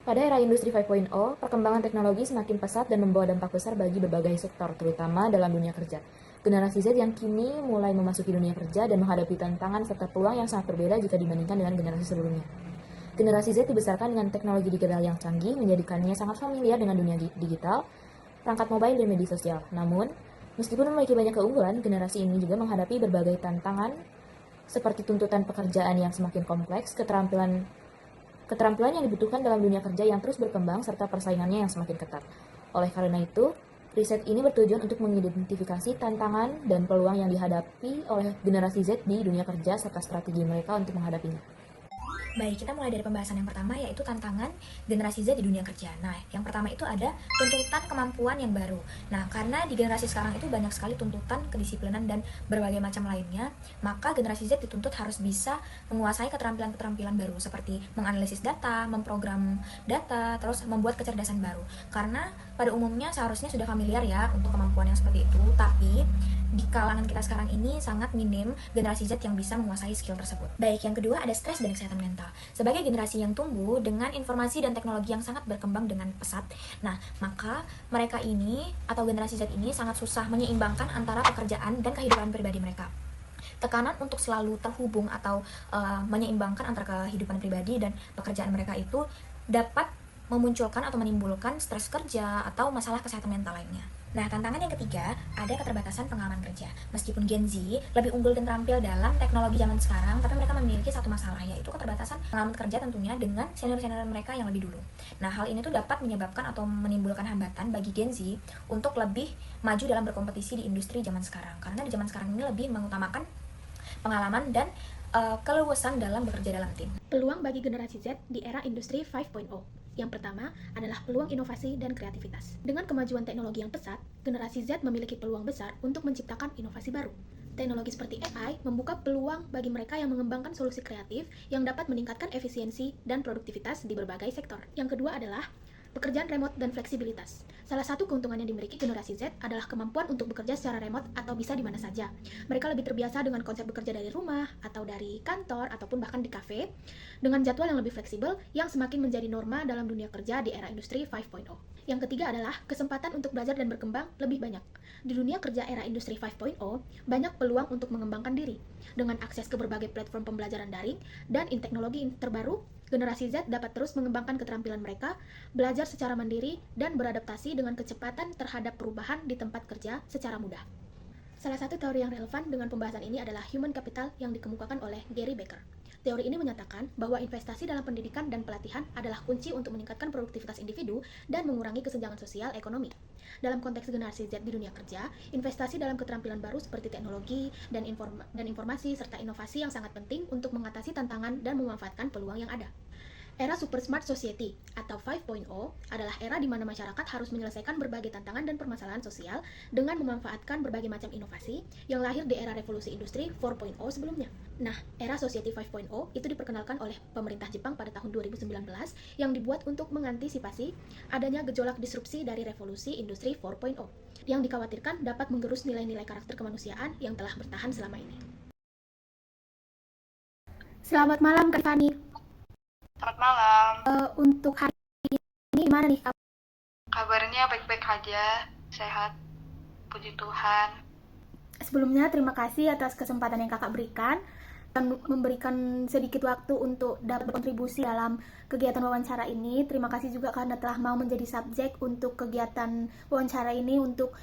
Pada era industri 5.0, perkembangan teknologi semakin pesat dan membawa dampak besar bagi berbagai sektor, terutama dalam dunia kerja. Generasi Z yang kini mulai memasuki dunia kerja dan menghadapi tantangan serta peluang yang sangat berbeda jika dibandingkan dengan generasi sebelumnya. Generasi Z dibesarkan dengan teknologi digital yang canggih, menjadikannya sangat familiar dengan dunia digital, perangkat mobile dan media sosial. Namun, meskipun memiliki banyak keunggulan, generasi ini juga menghadapi berbagai tantangan seperti tuntutan pekerjaan yang semakin kompleks, keterampilan yang dibutuhkan dalam dunia kerja yang terus berkembang, serta persaingannya yang semakin ketat. Oleh karena itu, riset ini bertujuan untuk mengidentifikasi tantangan dan peluang yang dihadapi oleh generasi Z di dunia kerja serta strategi mereka untuk menghadapinya. Baik, kita mulai dari pembahasan yang pertama, yaitu tantangan generasi Z di dunia kerja. Nah, yang pertama itu ada tuntutan kemampuan yang baru. Nah, karena di generasi sekarang itu banyak sekali tuntutan kedisiplinan dan berbagai macam lainnya, maka generasi Z dituntut harus bisa menguasai keterampilan-keterampilan baru seperti menganalisis data, memprogram data, terus membuat kecerdasan baru. Karena pada umumnya seharusnya sudah familiar ya untuk kemampuan yang seperti itu, tapi di kalangan kita sekarang ini sangat minim generasi Z yang bisa menguasai skill tersebut. Baik, yang kedua ada stres dan kesehatan mental. Sebagai generasi yang tumbuh dengan informasi dan teknologi yang sangat berkembang dengan pesat, nah, maka mereka ini atau generasi Z ini sangat susah menyeimbangkan antara pekerjaan dan kehidupan pribadi mereka. Tekanan untuk selalu terhubung atau menyeimbangkan antara kehidupan pribadi dan pekerjaan mereka itu dapat memunculkan atau menimbulkan stres kerja atau masalah kesehatan mental lainnya. Nah, tantangan yang ketiga ada keterbatasan pengalaman kerja. Meskipun Gen Z lebih unggul dan terampil dalam teknologi zaman sekarang, tapi mereka memiliki satu masalah, yaitu keterbatasan pengalaman kerja tentunya dengan senior-senior mereka yang lebih dulu. Nah, hal ini tuh dapat menyebabkan atau menimbulkan hambatan bagi Gen Z untuk lebih maju dalam berkompetisi di industri zaman sekarang. Karena di zaman sekarang ini lebih mengutamakan pengalaman dan keluasan dalam bekerja dalam tim. Peluang bagi generasi Z di era industri 5.0. Yang pertama adalah peluang inovasi dan kreativitas. Dengan kemajuan teknologi yang pesat, generasi Z memiliki peluang besar untuk menciptakan inovasi baru. Teknologi seperti AI membuka peluang bagi mereka yang mengembangkan solusi kreatif yang dapat meningkatkan efisiensi dan produktivitas di berbagai sektor. Yang kedua adalah pekerjaan remote dan fleksibilitas. Salah satu keuntungan yang dimiliki generasi Z adalah kemampuan untuk bekerja secara remote atau bisa di mana saja. Mereka lebih terbiasa dengan konsep bekerja dari rumah atau dari kantor ataupun bahkan di kafe dengan jadwal yang lebih fleksibel yang semakin menjadi norma dalam dunia kerja di era industri 5.0. Yang ketiga adalah kesempatan untuk belajar dan berkembang lebih banyak. Di dunia kerja era industri 5.0, banyak peluang untuk mengembangkan diri. Dengan akses ke berbagai platform pembelajaran daring dan teknologi terbaru, generasi Z dapat terus mengembangkan keterampilan mereka, belajar secara mandiri, dan beradaptasi dengan kecepatan terhadap perubahan di tempat kerja secara mudah. Salah satu teori yang relevan dengan pembahasan ini adalah human capital yang dikemukakan oleh Gary Becker. Teori ini menyatakan bahwa investasi dalam pendidikan dan pelatihan adalah kunci untuk meningkatkan produktivitas individu dan mengurangi kesenjangan sosial ekonomi. Dalam konteks generasi Z di dunia kerja, investasi dalam keterampilan baru seperti teknologi dan informasi serta inovasi yang sangat penting untuk mengatasi tantangan dan memanfaatkan peluang yang ada. Era Super Smart Society atau 5.0 adalah era di mana masyarakat harus menyelesaikan berbagai tantangan dan permasalahan sosial dengan memanfaatkan berbagai macam inovasi yang lahir di era revolusi industri 4.0 sebelumnya. Nah, era Society 5.0 itu diperkenalkan oleh pemerintah Jepang pada tahun 2019 yang dibuat untuk mengantisipasi adanya gejolak disrupsi dari revolusi industri 4.0 yang dikhawatirkan dapat menggerus nilai-nilai karakter kemanusiaan yang telah bertahan selama ini. Selamat malam, Kak Fani. Selamat malam. Untuk hari ini gimana nih, Kak? Kabarnya baik-baik aja, sehat. Puji Tuhan. Sebelumnya terima kasih atas kesempatan yang Kakak berikan dan memberikan sedikit waktu untuk dapat berkontribusi dalam kegiatan wawancara ini. Terima kasih juga karena telah mau menjadi subjek untuk kegiatan wawancara ini untuk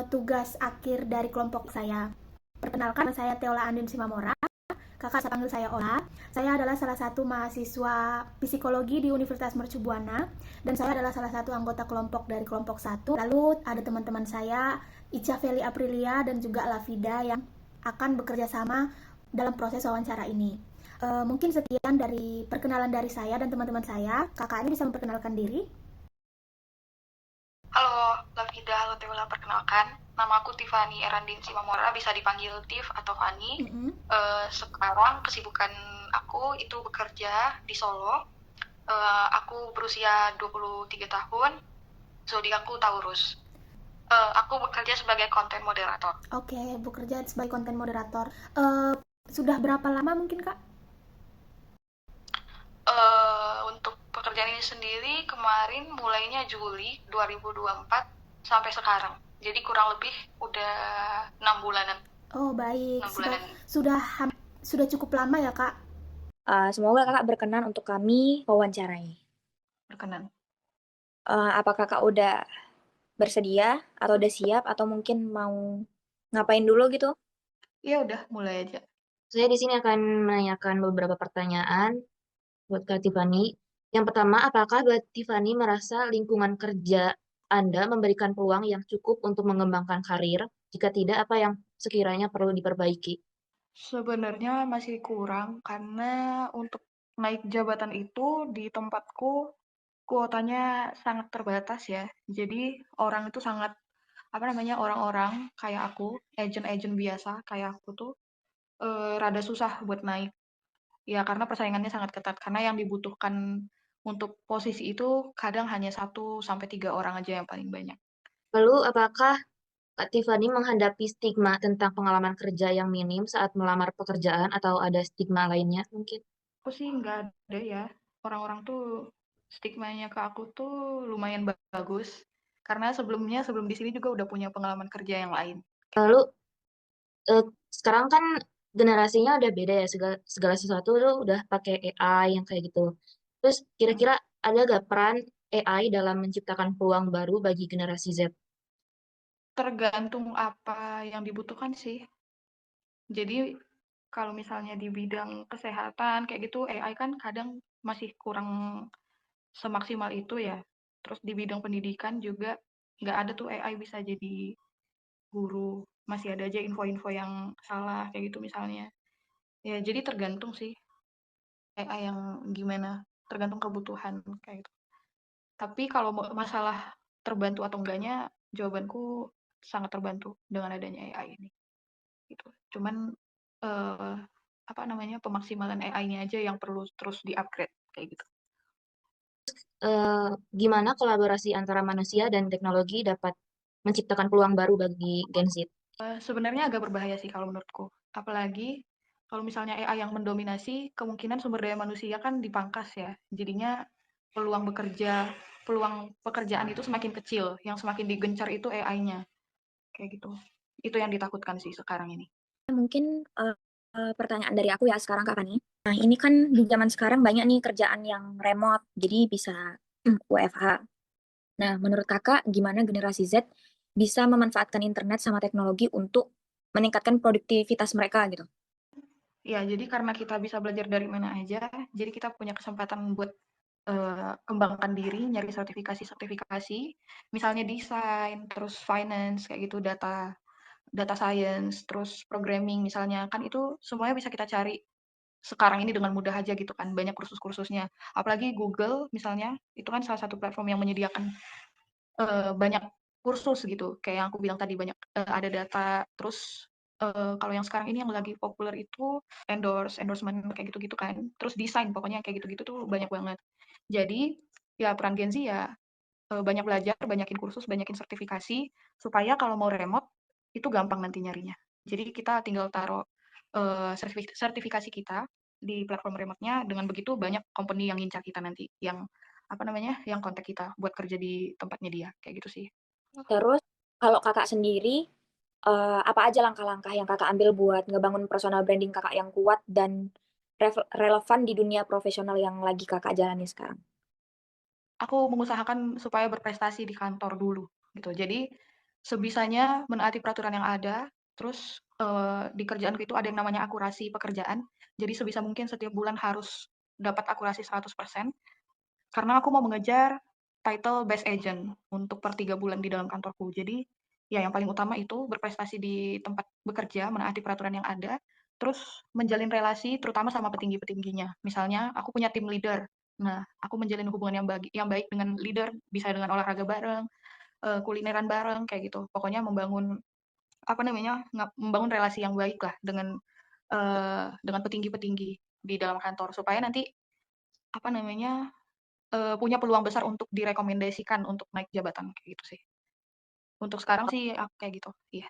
tugas akhir dari kelompok saya. Perkenalkan, saya Teola Andin Simamora. Kakak saya panggil saya Ola. Saya adalah salah satu mahasiswa psikologi di Universitas Mercu Buana dan saya adalah salah satu anggota kelompok dari kelompok 1. Lalu ada teman-teman saya Ica Feli Aprilia dan juga Lavida yang akan bekerja sama dalam proses wawancara ini. Mungkin sekian dari perkenalan dari saya dan teman-teman saya. Kakak ini bisa memperkenalkan diri. Halo, Lavida, halo Teola, perkenalkan. Nama aku Tiffany Erandin Simamora, bisa dipanggil Tiff atau Fani. Sekarang kesibukan aku itu bekerja di Solo. Aku berusia 23 tahun, zodiakku Taurus. Aku bekerja sebagai konten moderator. Oke, bekerja sebagai konten moderator. Sudah berapa lama mungkin, Kak? Untuk pekerjaan ini sendiri kemarin mulainya Juli 2024 sampai sekarang. Jadi kurang lebih udah 6 bulanan. Oh, baik. 6 bulanan. Sudah cukup lama ya, Kak? Semoga kakak berkenan untuk kami wawancarai. Berkenan. Apa kakak udah bersedia atau udah siap atau mungkin mau ngapain dulu gitu? Ya udah, mulai aja. Saya di sini akan menanyakan beberapa pertanyaan buat Kak Tiffany. Yang pertama, apakah Kak Tiffany merasa lingkungan kerja Anda memberikan peluang yang cukup untuk mengembangkan karir? Jika tidak, apa yang sekiranya perlu diperbaiki? Sebenarnya masih kurang karena untuk naik jabatan itu di tempatku kuotanya sangat terbatas ya. Jadi orang itu sangat orang-orang kayak aku, agent-agent biasa kayak aku tuh rada susah buat naik. Ya karena persaingannya sangat ketat karena yang dibutuhkan untuk posisi itu kadang hanya 1 sampai 3 orang aja yang paling banyak. Lalu, apakah Kak Tiffany menghadapi stigma tentang pengalaman kerja yang minim saat melamar pekerjaan atau ada stigma lainnya mungkin? Aku sih nggak ada ya. Orang-orang tuh stigmanya ke aku tuh lumayan bagus. Karena sebelum di sini juga udah punya pengalaman kerja yang lain. Lalu, eh, sekarang kan generasinya udah beda ya, segala, segala sesuatu tuh udah pakai AI yang kayak gitu. Terus Hmm. kira-kira ada gak peran AI dalam menciptakan peluang baru bagi generasi Z? Tergantung apa yang dibutuhkan sih. Jadi kalau misalnya di bidang kesehatan kayak gitu AI kan kadang masih kurang semaksimal itu ya. Terus di bidang pendidikan juga nggak ada tuh AI bisa jadi guru. Masih ada aja info-info yang salah kayak gitu misalnya. Ya jadi tergantung sih AI yang gimana, tergantung kebutuhan kayak gitu. Tapi kalau masalah terbantu atau enggaknya, jawabanku sangat terbantu dengan adanya AI ini. Gitu. Cuman eh, pemaksimalan AI-nya aja yang perlu terus di-upgrade kayak gitu. Gimana kolaborasi antara manusia dan teknologi dapat menciptakan peluang baru bagi Gen Z? Sebenarnya agak berbahaya sih kalau menurutku. Apalagi kalau misalnya AI yang mendominasi, kemungkinan sumber daya manusia kan dipangkas ya. Jadinya peluang pekerjaan itu semakin kecil. Yang semakin digencar itu AI-nya. Kayak gitu. Itu yang ditakutkan sih sekarang ini. Mungkin pertanyaan dari aku ya sekarang Kak Fani. Nah, ini kan di zaman sekarang banyak nih kerjaan yang remote, jadi bisa WFH. Nah, menurut Kakak gimana generasi Z bisa memanfaatkan internet sama teknologi untuk meningkatkan produktivitas mereka gitu? Ya, jadi karena kita bisa belajar dari mana aja, jadi kita punya kesempatan buat kembangkan diri, nyari sertifikasi-sertifikasi, misalnya desain, terus finance, kayak gitu, data science, terus programming misalnya, kan itu semuanya bisa kita cari sekarang ini dengan mudah aja gitu kan, banyak kursus-kursusnya. Apalagi Google misalnya, itu kan salah satu platform yang menyediakan banyak kursus gitu, kayak yang aku bilang tadi banyak ada data, terus kalau yang sekarang ini yang lagi populer itu endorsement kayak gitu-gitu kan, terus desain pokoknya kayak gitu-gitu tuh banyak banget. Jadi ya peran Gen Z ya banyak belajar, banyakin kursus, banyakin sertifikasi supaya kalau mau remote itu gampang nanti nyarinya. Jadi kita tinggal taruh sertifikasi kita di platform remote-nya, dengan begitu banyak company yang ngincar kita nanti, yang yang kontak kita buat kerja di tempatnya dia, kayak gitu sih. Terus kalau Kakak sendiri apa aja langkah-langkah yang Kakak ambil buat ngebangun personal branding Kakak yang kuat dan relevan di dunia profesional yang lagi Kakak jalani sekarang? Aku mengusahakan supaya berprestasi di kantor dulu, gitu. Jadi sebisanya menaati peraturan yang ada, terus di kerjaanku itu ada yang namanya akurasi pekerjaan. Jadi sebisa mungkin setiap bulan harus dapat akurasi 100%, karena aku mau mengejar title best agent untuk per 3 bulan di dalam kantorku. Jadi ya yang paling utama itu berprestasi di tempat bekerja, menaati peraturan yang ada, terus menjalin relasi terutama sama petinggi-petingginya. Misalnya aku punya tim leader. Nah, aku menjalin hubungan yang baik dengan leader, bisa dengan olahraga bareng, kulineran bareng kayak gitu. Pokoknya membangun membangun relasi yang baik lah dengan petinggi-petinggi di dalam kantor supaya nanti apa namanya punya peluang besar untuk direkomendasikan untuk naik jabatan kayak gitu sih. Untuk sekarang sih aku kayak gitu, iya.